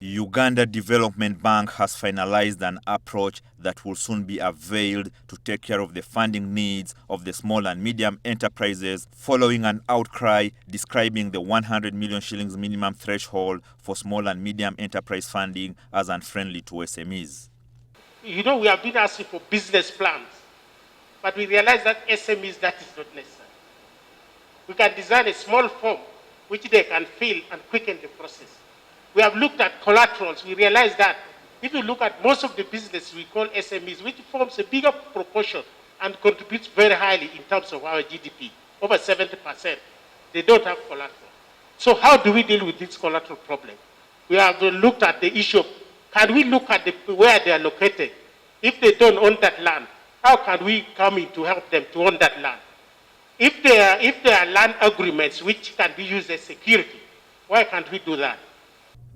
Uganda Development Bank has finalized an approach that will soon be availed to take care of the funding needs of the small and medium enterprises following an outcry describing the 100 million shillings minimum threshold for small and medium enterprise funding as unfriendly to SMEs. We have been asking for business plans, but we realize that SMEs, that is not necessary. We can design a small form which they can fill and quicken the process. We have looked at collaterals. We realize that if you look at most of the business we call SMEs, which forms a bigger proportion and contributes very highly in terms of our GDP, over 70%, they don't have collateral. So how do we deal with this collateral problem? We have looked at the issue of, can we look at where they are located? If they don't own that land, how can we come in to help them to own that land? If there are land agreements which can be used as security, why can't we do that?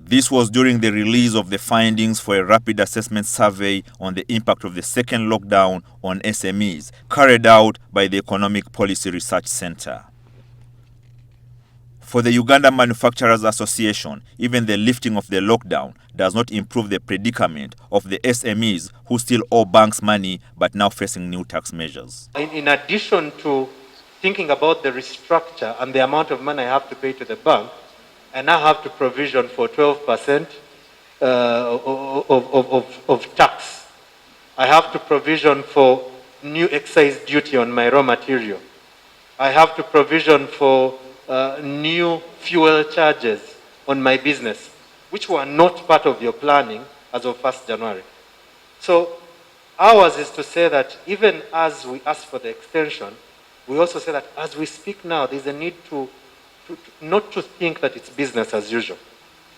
This was during the release of the findings for a rapid assessment survey on the impact of the second lockdown on SMEs, carried out by the Economic Policy Research Center. For the Uganda Manufacturers Association, even the lifting of the lockdown does not improve the predicament of the SMEs who still owe banks money but now facing new tax measures. In addition to thinking about the restructure and the amount of money I have to pay to the bank, I now have to provision for 12% of tax. I have to provision for new excise duty on my raw material. I have to provision for new fuel charges on my business, which were not part of your planning as of 1st January. So ours is to say that even as we ask for the extension, we also say that as we speak now, there's a need to not to think that it's business as usual.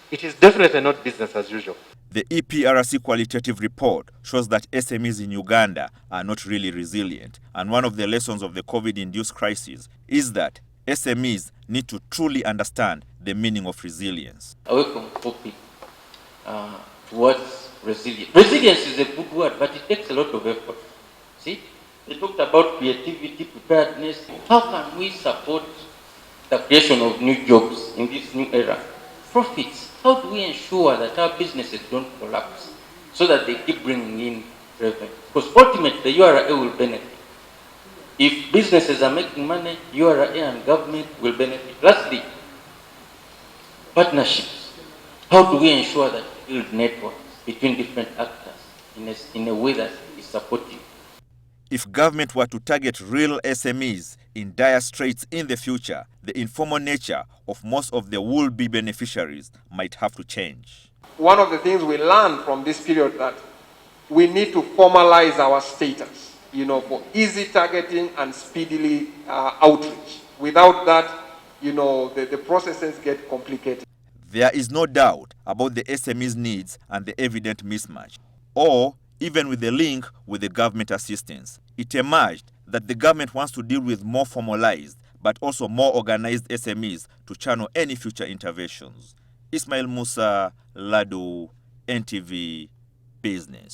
It is definitely not business as usual. The EPRC qualitative report shows that SMEs in Uganda are not really resilient, and one of the lessons of the COVID-induced crisis is that SMEs need to truly understand the meaning of resilience. Away from coping towards resilience. Resilience is a good word, but it takes a lot of effort. See, they talked about creativity, preparedness. How can we support the creation of new jobs in this new era? Profits. How do we ensure that our businesses don't collapse so that they keep bringing in revenue? Because ultimately the URA will benefit. If businesses are making money, URA and government will benefit. Lastly, partnerships. How do we ensure that we build networks between different actors in a way that is supportive? If government were to target real SMEs in dire straits in the future, the informal nature of most of the would-be beneficiaries might have to change. One of the things we learned from this period that we need to formalize our status, for easy targeting and speedily outreach. Without that, the processes get complicated. There is no doubt about the SMEs' needs and the evident mismatch, or even with the link with the government assistance. It emerged that the government wants to deal with more formalized but also more organized SMEs to channel any future interventions. Ismail Musa, Ladu, NTV, Business.